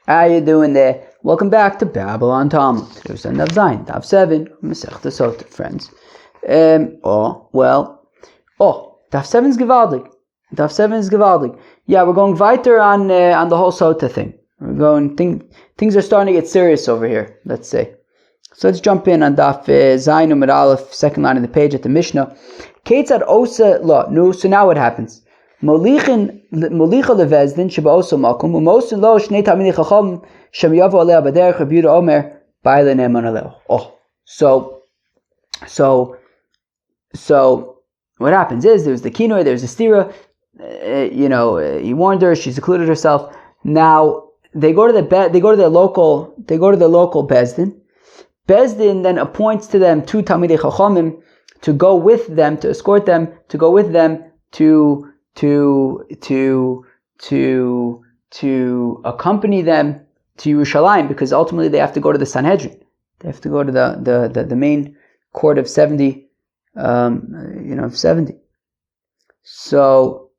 How you doing there? Welcome back to Babylon Talmud. Today we're Daf Zayin, Daf 7, Masechta Sotah, friends. Daf 7 is Gewaldig. Daf 7 is Gewaldig. Yeah, we're going weiter on the whole Sotah thing. We're going, things are starting to get serious over here, let's say. So let's jump in on Daf Zayin Umar Aleph, second line of the page at the Mishnah. Ketzad Osa La. No, so now what happens? Molicha levezdin sheba oso makom umosin lo shnei tamidei chacham shem yavo aleh baderech Rabbi Yehuda Omer ba'ile ne'eman aleh. So what happens is there's the kinoi, there's the stira. He warned her, she secluded herself. Now they go to the local bezdin. Bezdin then appoints to them two tamidei chachamim to go with them, to escort them, to go with them to accompany them to Yerushalayim, because ultimately they have to go to the Sanhedrin. They have to go to the main court of 70. 70. So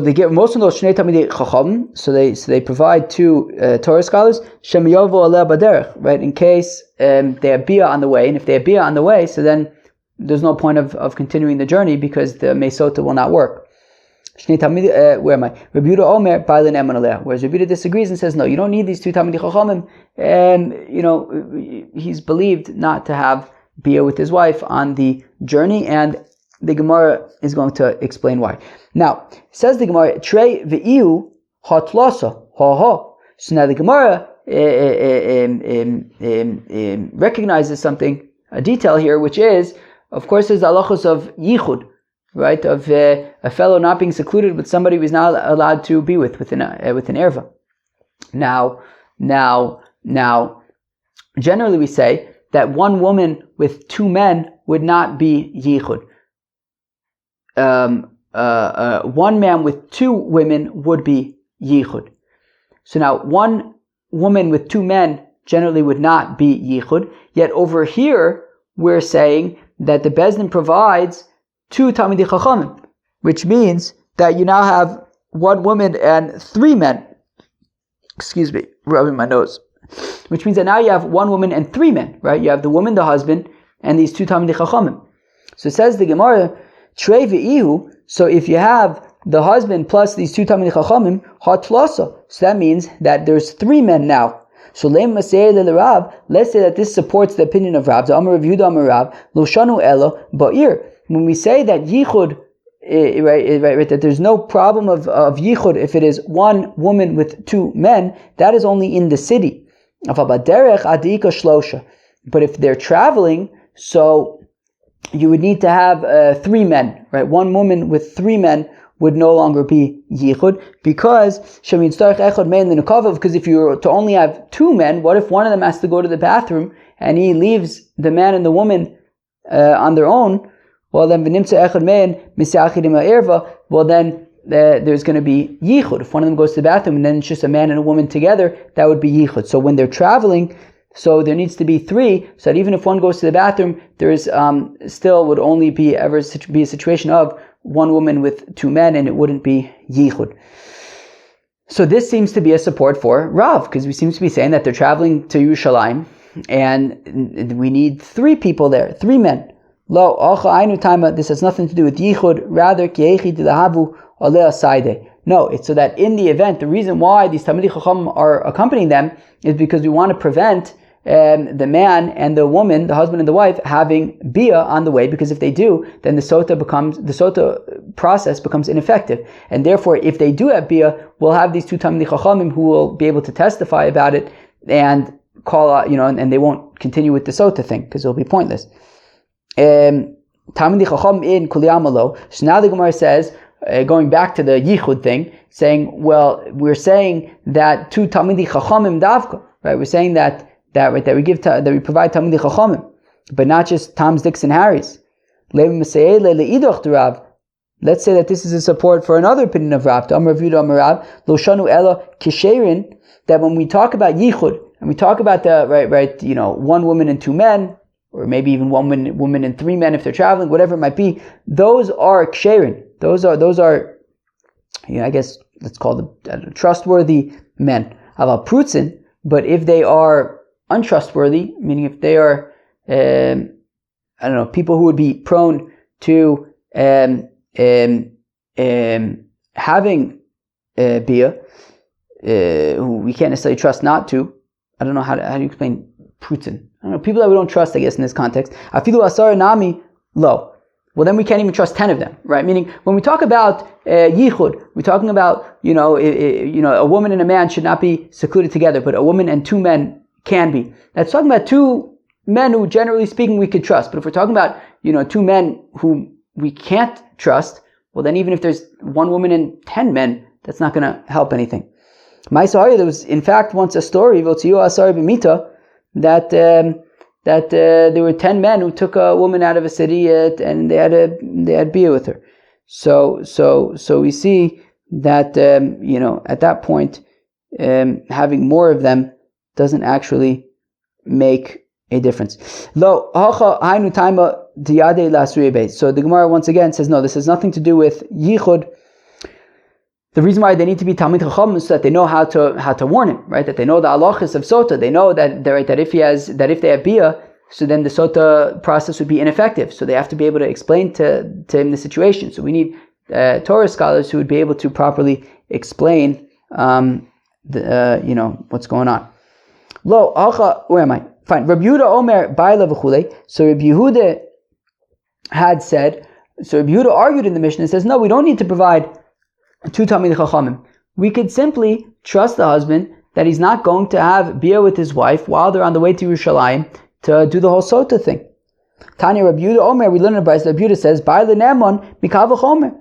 they get most of those Shnei Tamidei Chacham. So they provide two Torah scholars Shem Yovo Aleh Baderech, right? In case they have bia on the way, and if they have bia on the way, so then there's no point of continuing the journey because the Sotah will not work. Shnei Tamidei, where am I? Rabbi Yehuda Omer ba'ile ne'eman aleh. Whereas Rabbi Yehuda disagrees and says, no, you don't need these two Tamidei Chachamim, and he's believed not to have bia with his wife on the journey, and the Gemara is going to explain why. Now, says the Gemara, Trei ve'iu hatlasa, ha. So now the Gemara recognizes something, a detail here, which is, of course, there's the halachos of yichud, right? Of a fellow not being secluded with somebody who is not allowed to be with an erva. Now, generally we say that one woman with two men would not be yichud. One man with two women would be yichud. So now, one woman with two men generally would not be yichud. Yet over here, we're saying that the Bezdin provides two Talmidei Chachamim, which means that you now have one woman and three men. Excuse me, rubbing my nose. Which means that now you have one woman and three men, right? You have the woman, the husband, and these two Talmidei Chachamim. So it says the Gemara, Trei ve'ihu, so if you have the husband plus these two Talmidei Chachamim, hatlasa, so that means that there's three men now. So let's say that this supports the opinion of Rav. The Amar Rav Yehuda Amar Rav, lo shanu elo ba'ir. When we say that yichud, right, that there's no problem of yichud if it is one woman with two men, that is only in the city. But if they're traveling, so you would need to have three men, right? One woman with three men would no longer be yichud, because if you were to only have two men, what if one of them has to go to the bathroom and he leaves the man and the woman on their own? Well, then there's going to be yichud. If one of them goes to the bathroom and then it's just a man and a woman together, that would be yichud. So when they're traveling, so there needs to be three, so that even if one goes to the bathroom, there is still would only be a situation of one woman with two men, and it wouldn't be yichud. So this seems to be a support for Rav, because we seem to be saying that they're traveling to Yerushalayim, and we need three people there, three men. Lo, this has nothing to do with yichud, rather, no, it's so that in the event, the reason why these Talmidei Chacham are accompanying them is because we want to prevent the man and the woman, the husband and the wife, having bia on the way, because if they do, then the Sotah process becomes ineffective. And therefore, if they do have bia, we'll have these two Talmidei Chachamim who will be able to testify about it and call out, and they won't continue with the Sotah thing, because it'll be pointless. Talmidei Chacham in Kuliyamalo. So now the Gemara says, going back to the yichud thing, saying, well, we're saying that two Talmidei Chachamim davka, right? We're saying that we provide Talmidei Chachamim, but not just Toms, Dicks, and Harrys. Let's say that this is a support for another opinion of Rav. Amar Rav Yehuda Amar Rav, lo shanu ela kisherin, that when we talk about yichud and we talk about the one woman and two men, or maybe even one woman and three men if they're traveling, whatever it might be, those are ksherin. Those are I guess let's call them trustworthy men. About prutzin, but if they are untrustworthy, meaning if they are people who would be prone to having bia, who we can't necessarily trust not to. I don't know how do you explain prutzin. I don't know, people that we don't trust, I guess, in this context. Afilu asar nami lo. Well, then we can't even trust 10 of them, right? Meaning, when we talk about yichud, we're talking about, a woman and a man should not be secluded together, but a woman and two men can be. That's talking about two men who, generally speaking, we could trust. But if we're talking about, two men who we can't trust, well, then even if there's one woman and 10 men, that's not going to help anything. There was, in fact, once a story, that there were 10 men who took a woman out of a city and they had beer with her. So we see that at that point having more of them doesn't actually make a difference. So the Gemara once again says, no, this has nothing to do with yichud. The reason why they need to be Talmid Chacham is so that they know how to warn him, right? That they know the halachas of Sotah. They know that if they have bia, so then the Sotah process would be ineffective. So they have to be able to explain to him the situation. So we need Torah scholars who would be able to properly explain what's going on. Where am I? Fine. Rabbi Yehuda Omer Baila v'chulei. So Rabbi Yehuda had said. So Rabbi Yehuda argued in the Mishnah and says, no, we don't need to provide two Talmid Chachamim. We could simply trust the husband that he's not going to have beer with his wife while they're on the way to Yerushalayim to do the whole Sotah thing. Tanya Rabbi Yehuda Omer, we learn in the Brayso, Rabbi Yehuda says, Ba'ile Nemon Mikav v'chomer,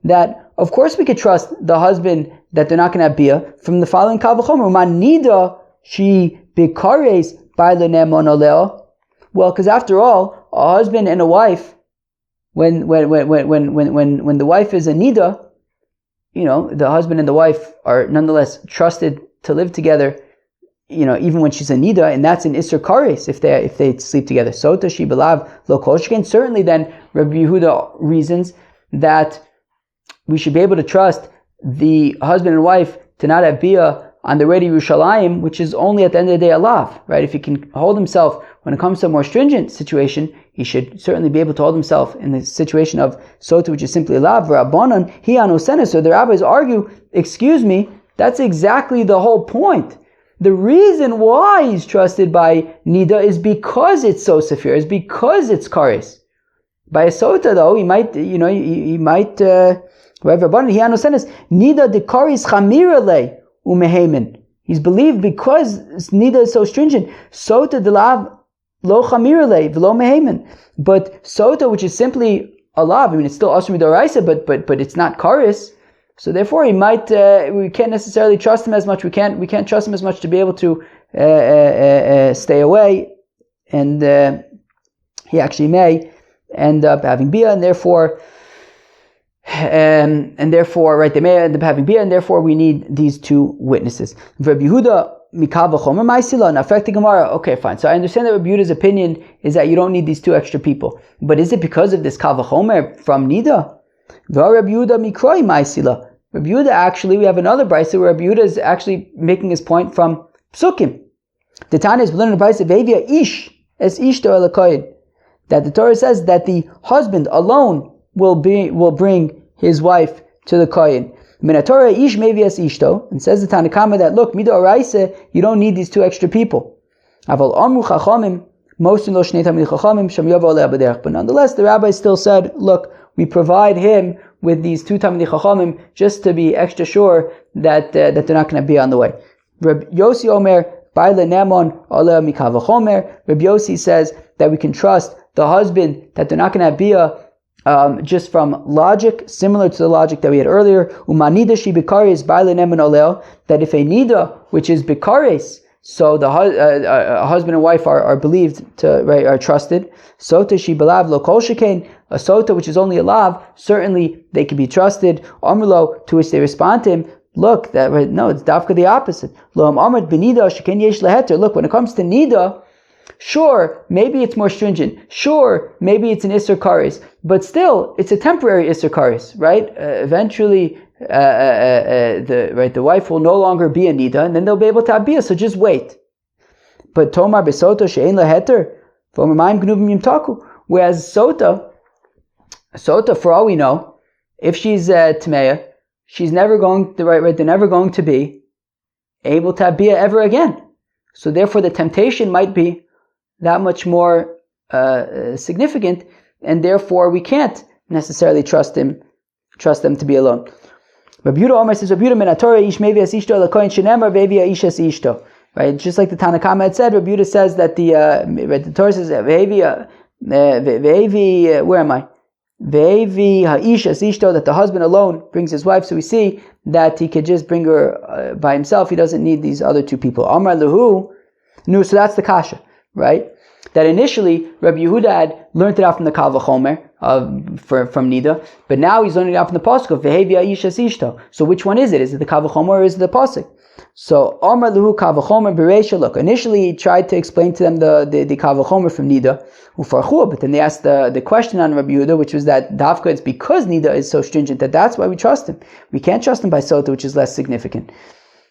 that of course we could trust the husband that they're not going to have beer from the following Kav v'chomer. Manida she bikares Ba'ile Nemon oleo. Well, because after all, a husband and a wife, when the wife is a nida, the husband and the wife are nonetheless trusted to live together, even when she's a nida, and that's an isser kares if they sleep together. Sotah she belav lo kol sheken. Certainly, then Rabbi Yehuda reasons that we should be able to trust the husband and wife to not have bia on the way to Yerushalayim, which is only at the end of the day a lav, right? If he can hold himself when it comes to a more stringent situation, he should certainly be able to hold himself in the situation of Sotah, which is simply a lav. Rabbanan hi anosena. So the rabbis argue, excuse me, that's exactly the whole point. The reason why he's trusted by nida is because it's so severe, is because it's kares. By a Sotah, though, he might, Rabbanan hi anosenas nida de kares chamira le umehemen. He's believed because nida is so stringent. Sotah de lav lo chamirale v'lo mehemen. But Sotah, which is simply a lav, it's still asur midoraisa, but it's not kares. So therefore, he might. We can't necessarily trust him as much. We can't trust him as much to be able to stay away, and he actually may end up having bia, and therefore, right, they may end up having bia, and therefore we need these two witnesses. Rabbi Yehuda Mikav v'chomer ma'asila, and affect the Gemara. Okay, fine. So I understand that Rabbi Yehuda's opinion is that you don't need these two extra people, but is it because of this kav v'chomer from nida? Rabbi Yehuda mikroi ma'asila. Rabbi Yehuda, actually, we have another brayso where Rabbi Yehuda is actually making his point from psukim. The Tanya is learning the brayso vevia ish es ishto elakoyin, that the Torah says that the husband alone will bring his wife to the kohen. Minatorah ish mevi es ishto, and says the Tanakama that look, mido oraisa, you don't need these two extra people. Aval amru chachamim mosin lo shnei tamid chachamim sham yavo aleh b'derech. But nonetheless, the rabbi still said, look, we provide him with these two Talmidei Chachamim just to be extra sure that they're not going to be on the way. Rabbi Yossi Omer, Baile Nemon, Oleh Mikav v'chomer. Rabbi Yossi says that we can trust the husband that they're not going to have bia just from logic, similar to the logic that we had earlier. Umanida she bikares Baile Nemon Oleh, that if a nida, which is bikares, so the husband and wife are believed to, right, are trusted. Sotah she belav lo kol shekain, a Sotah which is only a lav, certainly they can be trusted. Amrlo, to which they respond to him, look, that right, no, it's dafka the opposite. Lo amrit benida shekain yesh leheter. Look, when it comes to nida, Sure, maybe it's more stringent. Sure, maybe it's an Isser Kares. But still, it's a temporary Isser Kares, right? Eventually, the wife will no longer be a Nida, and then they'll be able to Abiyah, so just wait. But Tomar Besotah She'ein La Heter, whereas Sotah, for all we know, if she's Tmeya, she's never going they're never going to be able to Abiyah ever again. So therefore the temptation might be that much more significant, and therefore we can't necessarily trust them to be alone. Rabbi Yehuda Omer says, Rabbi Yehuda min haTorah ish mevi as ishto lakoyin shenemar vevi ish as ishto. Right, just like the Tanna Kama had said, Rabbi Yehuda says that the Torah says vevi where am I? Vevi ha'ish as ishto, that the husband alone brings his wife. So we see that he could just bring her by himself. He doesn't need these other two people. Amar lehu, no. So that's the kasha, right? That initially Rabbi Yehuda had learned it out from the Kal V'chomer from Nida, but now he's learning it out from the pasuk of Vehevi Aish as Ishto. So which one is it? Is it the Kal V'chomer or is it the pasuk? So Amar Luhu Kal V'chomer Bereisha. Look, initially he tried to explain to them the Kal V'chomer from Nida, Ufarchu, but then they asked the question on Rabbi Yehuda, which was that Dafka, it's because Nida is so stringent that's why we trust him. We can't trust him by Sotah, which is less significant,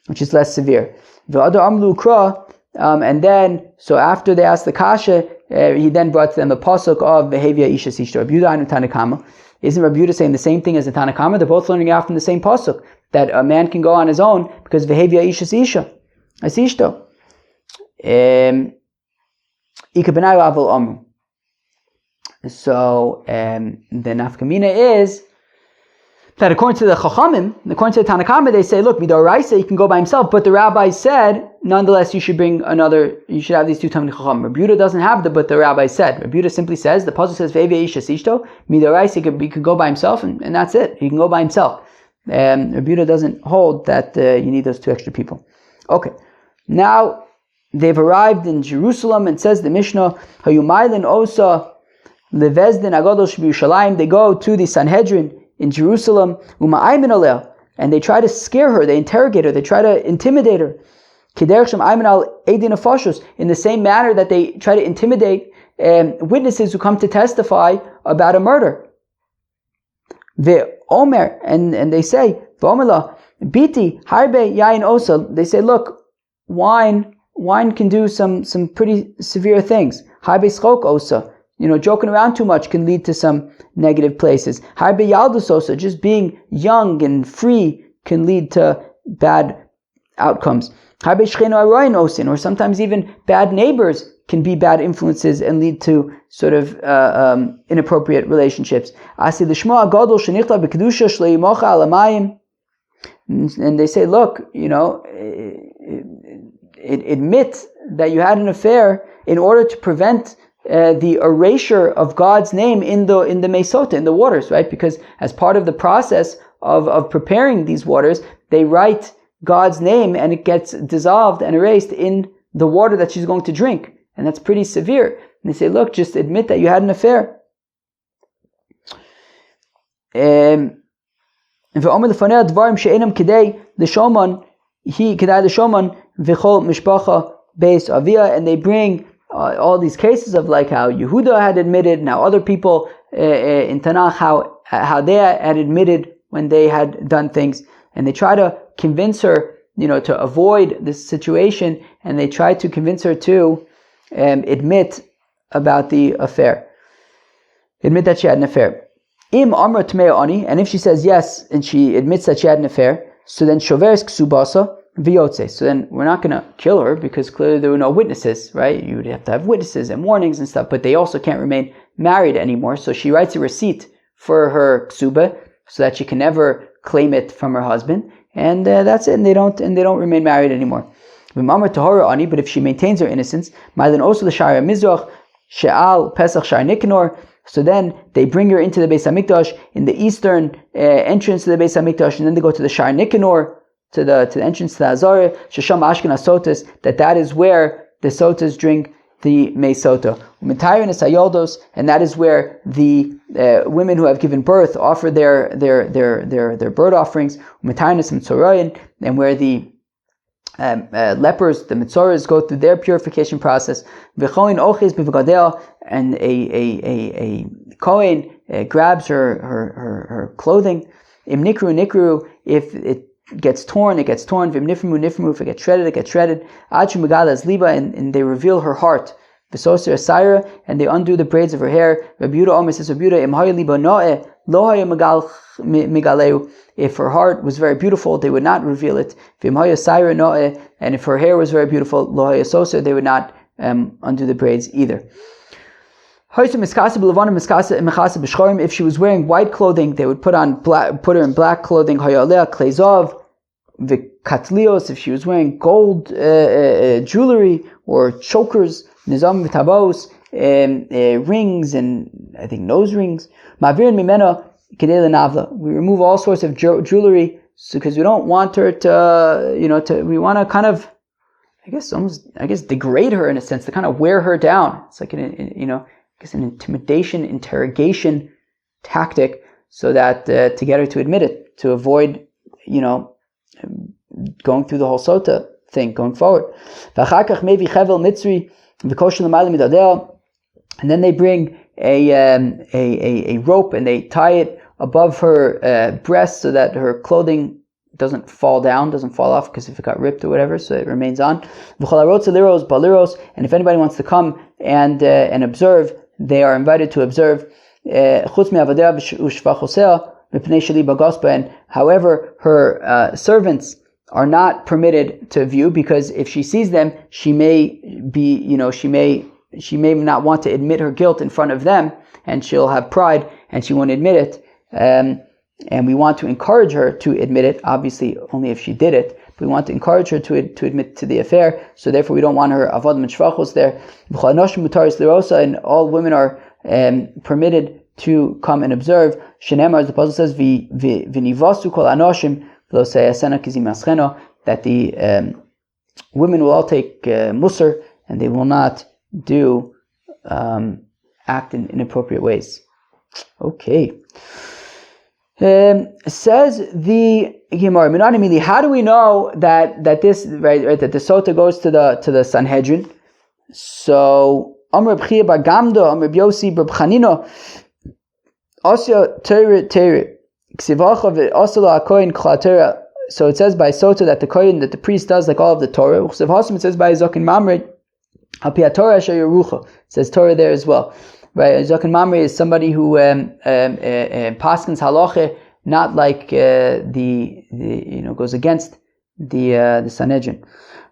which is less severe. V'adar Amlu Ukra. And then, so after they asked the kasha, he then brought to them the pasuk of Vehevia Isha Sishto. Rabbi Yehuda and Tanna Kama. Isn't Rabbi Yehuda saying the same thing as the Tanna Kama? They're both learning out from the same pasuk, that a man can go on his own because Vehevia Isha Sisha, Asishto. Ikabenai Aval Amru. So the nafkamina is that according to the Chachamim, according to the Tanna Kama, they say, look, Midoraisa, he can go by himself, but the rabbi said, nonetheless, you should have these two Talmidei Chacham. Rabbi Yehuda doesn't have but the rabbi said. Rabbi Yehuda simply says, the pasuk says, Ve'evei ish asishto, Midoraisa, he could go by himself, and that's it. He can go by himself. Rabbi Yehuda doesn't hold that you need those two extra people. Okay, now they've arrived in Jerusalem, and says the Mishnah, Hayumaylin osa levezdin agadol shebiyushalayim. They go to the Sanhedrin in Jerusalem, and they try to scare her, they interrogate her, they try to intimidate her. In the same manner that they try to intimidate witnesses who come to testify about a murder. And they say, Biti harbe yain osa. They say, look, wine can do some pretty severe things. Harbe schok osa. Joking around too much can lead to some negative places. Harbe yaldus osa. Just being young and free can lead to bad outcomes. Harbe shchenu aroyin osin. Or sometimes even bad neighbors can be bad influences and lead to sort of inappropriate relationships. Asi l'shmo agadol shenichla b'kedusha shleimocha alamayim. And they say, look, admit that you had an affair in order to prevent the erasure of God's name in the Mesotah, in the waters, right? Because as part of the process of preparing these waters, they write God's name and it gets dissolved and erased in the water that she's going to drink. And that's pretty severe. And they say, look, just admit that you had an affair. And they bring all these cases of like how Yehuda had admitted, and how other people in Tanakh, how they had admitted when they had done things, and they try to convince her, to avoid this situation, and they try to convince her to admit about the affair, admit that she had an affair. Im amra tmei ani, and if she says yes and she admits that she had an affair, so then shoveres ksubasa v'yotze. So then we're not going to kill her because clearly there were no witnesses, right? You would have to have witnesses and warnings and stuff, but they also can't remain married anymore. So she writes a receipt for her ksuba so that she can never claim it from her husband, and that's it. And they don't remain married anymore. But if she maintains her innocence, so then they bring her into the Beis Hamikdash in the eastern entrance to the Beis Hamikdash, and then they go to the Shar Nikanor, to the entrance to the Azara, Shasham Ashkenaz Sotas, that is where the Sotas drink the Mei Sotah. And that is where the women who have given birth offer their bird offerings, and where the lepers, the mitzoras, go through their purification process. And a kohen grabs her clothing. Im nikru, if it gets torn, it gets torn. Vim nifmu, if it gets shredded, it gets shredded. Achu megalas liba, and they reveal her heart. V'soser asira, and they undo the braids of her hair. Rabbi Yehuda Omer says, Rabbi Yehuda, im haya liba noe, lo haya megaleu. If her heart was very beautiful, they would not reveal it. V'im haya saira noe, and if her hair was very beautiful, lo haya soser, they would not undo the braids either. If she was wearing white clothing, they would put her in black clothing. If she was wearing gold jewelry or chokers, rings and I think nose rings. We remove all sorts of jewelry because we don't want her to, we want to kind of, I guess degrade her in a sense, to kind of wear her down. It's like an intimidation, interrogation tactic, so that to get her to admit it, to avoid, going through the whole sotah thing going forward. And then they bring a rope and they tie it above her breast so that her clothing doesn't fall off, because if it got ripped or whatever, so it remains on. And if anybody wants to come and observe, they are invited to observe. And however, her servants are not permitted to view, because if she sees them, she may not want to admit her guilt in front of them, and she'll have pride and she won't admit it. And we want to encourage her to admit it, obviously only if she did it. We want to encourage her to admit to the affair, so therefore we don't want her avodim and shvachos there. And all women are permitted to come and observe. Shenemar, as the Apostle says, v'nivasu kol anoshim v'lo seyasena kizim ascheno, that the women will all take musar, and they will not do act in inappropriate ways. Okay. Says the Gemara, how do we know that this that the Sotah goes to the Sanhedrin? So Amr B'chia Bar Gamda, Amr B'yosi Bar B'chanino, Asya Teire Ksivacha v'Asala HaKoyin K'la Teira. So it says by Sotah that the priest does like all of the Torah. It says by Zokin Mamre Al Pi HaTorah Asher Yerucha. It says Torah there as well. Right, Zokin Mamre is somebody who paskins halacha, not like goes against the Sanhedrin.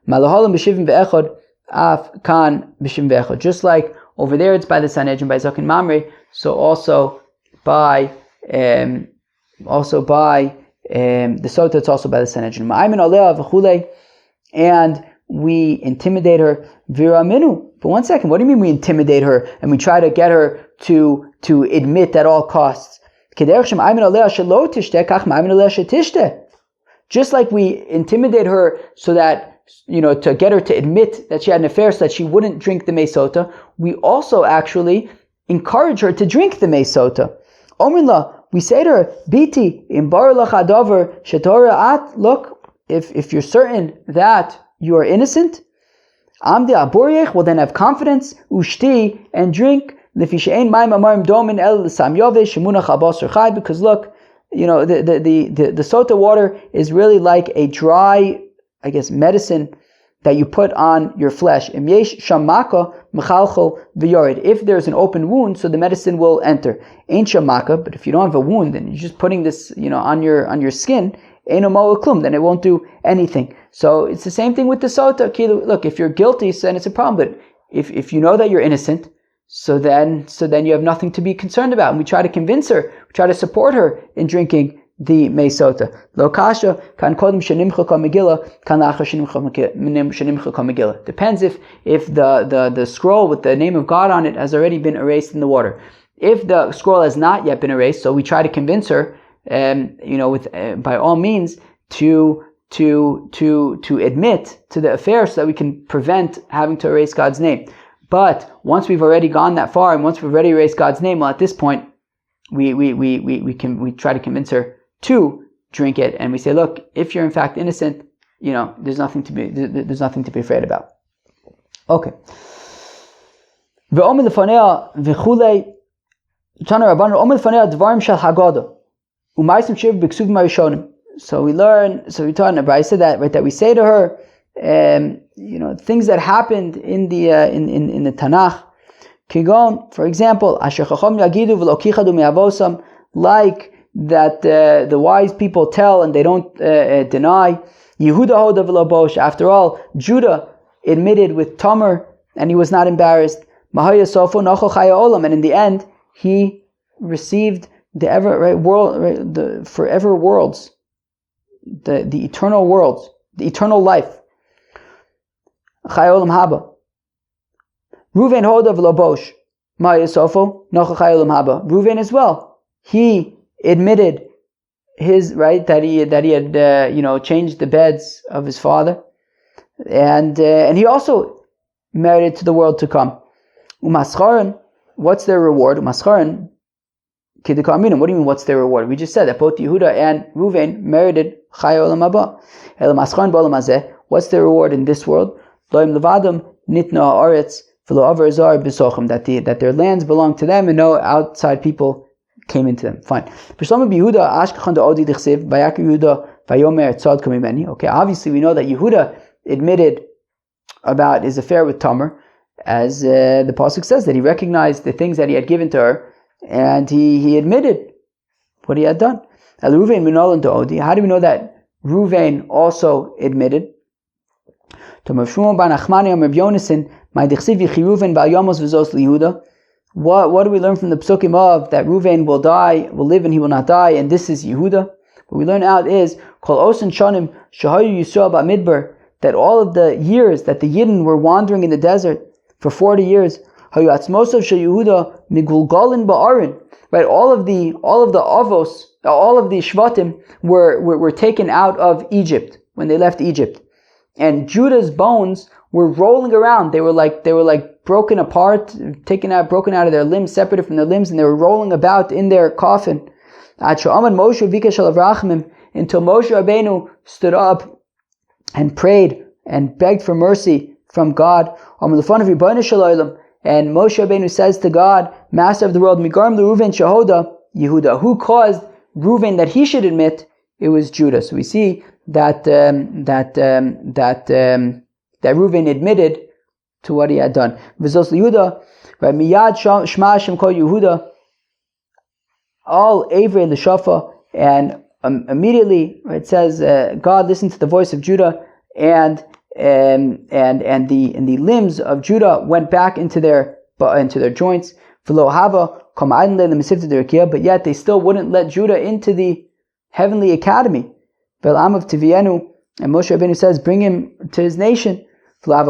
Malahalim b'shivim ve'echad af kan b'shivim ve'echad. Just like over there, it's by the Sanhedrin, by Zokin Mamre. So also by the Sotah, it's also by the Sanhedrin. Ma'aymin aleh v'chulei, and we intimidate her. Viraminu. But one second, what do you mean we intimidate her and we try to get her to admit at all costs? Just like we intimidate her so that, to get her to admit that she had an affair so that she wouldn't drink the Sotah, we also actually encourage her to drink the Sotah. Omrinla, we say to her, Biti, imbar lach adavar shetorah at, look, if you're certain that you are innocent, Amde aboriyech, will then have confidence, ushti, and drink, because look, the Sotah water is really like a dry, medicine that you put on your flesh. If there's an open wound, so the medicine will enter. Ain't shamaka, but if you don't have a wound, then you're just putting this, on your skin, then it won't do anything. So it's the same thing with the Sotah. Look, if you're guilty, then it's a problem. But if you know that you're innocent, so then you have nothing to be concerned about. And we try to convince her, we try to support her in drinking the Sotah. Lo kasha kan kodim shenimcha megillah kan lachar shenimcha megillah. Depends if the scroll with the name of God on it has already been erased in the water. If the scroll has not yet been erased, so we try to convince her, by all means to admit to the affair, so that we can prevent having to erase God's name. But once we've already gone that far, and once we've already erased God's name, well, at this point, we try to convince her to drink it, and we say, look, if you're in fact innocent, there's nothing to be afraid about. Okay. So we learn, so we taught in the Brisa that we say to her, things that happened in the Tanakh. Kigon, for example, like that the wise people tell and they don't deny. After all, Judah admitted with Tamar and he was not embarrassed. And in the end, he received the forever worlds, the eternal worlds, the eternal life. Ruvain hoda v'lobosh ma'yasofo nocha chayolam haba. Ruvain as well. He admitted that he had changed the beds of his father, and he also merited to the world to come. Umascharan, what's their reward? Umascharan kidikaminum. What do you mean? What's their reward? We just said that both Yehuda and Ruvain merited chayolam haba. Elamascharan b'olam hazeh. What's their reward in this world? Loim levadam nitna haaretz. That their lands belong to them and no outside people came into them. Fine. Okay, obviously we know that Yehuda admitted about his affair with Tamar, as the pasuk says that he recognized the things that he had given to her, and he admitted what he had done. How do we know that Ruvain also admitted? What do we learn from the psukim of that Ruvain will live and he will not die, and this is Yehuda? What we learn out is that all of the years that the Yidden were wandering in the desert for 40 years, right? All of the avos, all of the shvatim were taken out of Egypt when they left Egypt. And Judah's bones were rolling around. They were like broken apart, broken out of their limbs, separated from their limbs, and they were rolling about in their coffin. Until Moshe Rabbeinu stood up and prayed and begged for mercy from God. And Moshe Rabbeinu says to God, Master of the world, Migarm Reuven Shahoda Yehuda. Who caused Reuven that he should admit? It was Judah. So we see that Reuven admitted to what he had done. V'zos Yehuda, right? Miyad Shema Hashem Kol Yehuda, all Avery and the Shafa, and immediately, right, it says God listened to the voice of Judah, and the limbs of Judah went back into their joints. V'lo hava kom aden le l'mesivta d'rekia, but yet they still wouldn't let Judah into the heavenly academy. Ve'lam of Tivienu, and Moshe Rabbeinu says, bring him to his nation. And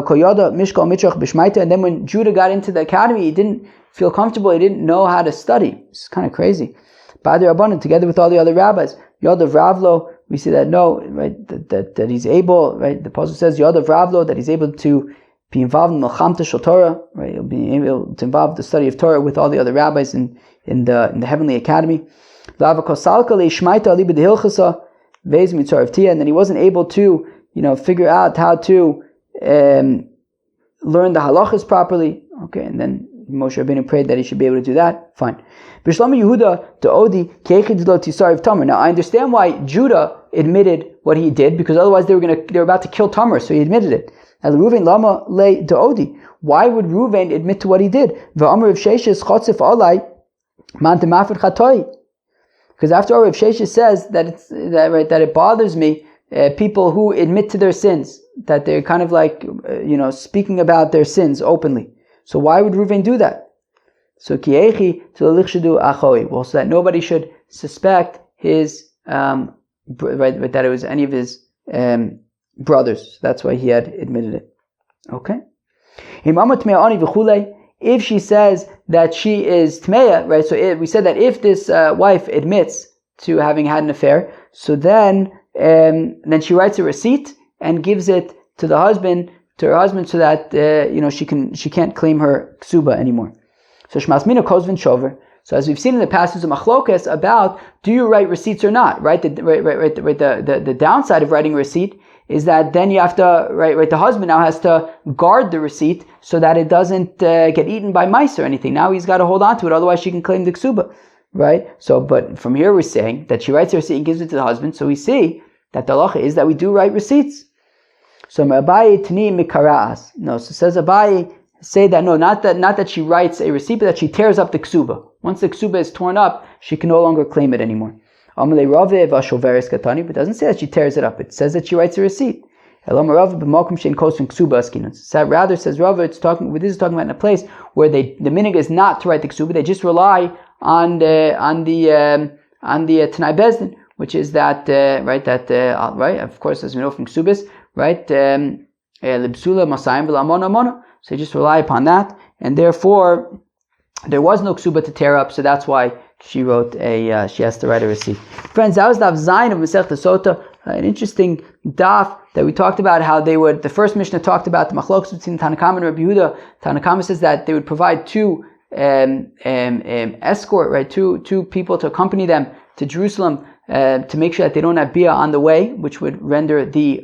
then when Judah got into the academy, he didn't feel comfortable, he didn't know how to study. It's kind of crazy. Together with all the other rabbis, Yodav Ravlo, we see that that he's able, right? The Pasuk says Yodav Ravlo, that he's able to be involved in Melchamta Shel Torah, right? He'll be able to involve the study of Torah with all the other rabbis in the heavenly academy. And then he wasn't able to, figure out how to learn the halachas properly. Okay, and then Moshe Rabbeinu prayed that he should be able to do that. Fine. Now I understand why Judah admitted what he did, because otherwise they were about to kill Tamar, so he admitted it. Why would Reuven admit to what he did? Because after all, Rav Sheshes says that it bothers me, people who admit to their sins, that they're kind of like, speaking about their sins openly. So why would Reuven do that? So so that nobody should suspect his, that it was any of his brothers. That's why he had admitted it. Okay. If she says that she is tmeya, right? So we said that if this wife admits to having had an affair, so then she writes a receipt and gives it to her husband, so that she can't claim her ksuba anymore. So shmasmina kozvin shover. So as we've seen in the passage of Machlokas about, do you write receipts or not? Right? The downside of writing a receipt is that then you have to, right, the husband now has to guard the receipt so that it doesn't get eaten by mice or anything. Now he's got to hold on to it, otherwise she can claim the ksuba, right? So, but from here we're saying that she writes a receipt and gives it to the husband, so we see that the halacha is that we do write receipts. So Abaye Tani Mikaras. No, so says Abaye, say that no, not that she writes a receipt, but that she tears up the ksuba. Once the ksuba is torn up, she can no longer claim it anymore. But it doesn't say that she tears it up. It says that she writes a receipt. Rather, says Rava, this is talking about in a place where the minhag is not to write the ksuba. They just rely on the Tanai Bezdin, which is that right. Of course, as we know from ksubas, right? Libsula masayim v'lamona mona. So you just rely upon that, and therefore there was no ksuba to tear up. So that's why she wrote she has to write a receipt. Friends, that was daf Zayin of Masechta Sotah, an interesting daf that we talked about how they would. The first Mishnah talked about the machlokes between Tanakama and Rabbi Yehuda. Tanakama says that they would provide two escort, right? Two people to accompany them to Jerusalem to make sure that they don't have bia on the way, which would render the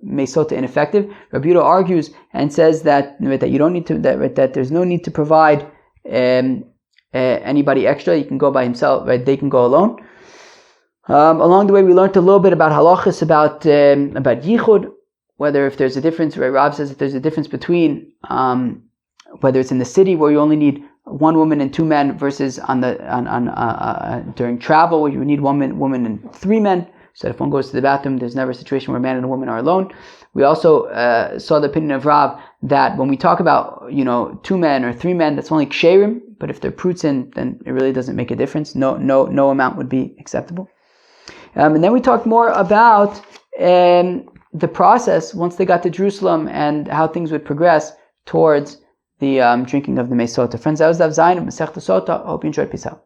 Sotah ineffective. Rabbi Yehuda argues and says that you don't need to that there's no need to provide anybody extra. You can go by himself, right? They can go alone. Along the way, we learned a little bit about halachas about yichud, whether if there's a difference. Right? Rav says that there's a difference between whether it's in the city where you only need one woman and two men versus during travel where you need one woman and three men. So if one goes to the bathroom, there's never a situation where a man and a woman are alone. We also saw the opinion of Rav that when we talk about 2 men or 3 men, that's only ksherim. But if they're prutzin, then it really doesn't make a difference. No amount would be acceptable. And then we talked more about the process once they got to Jerusalem and how things would progress towards the drinking of the Sotah. Friends, that was Daf Zayin of Masechta Sotah. I hope you enjoyed. Peace out.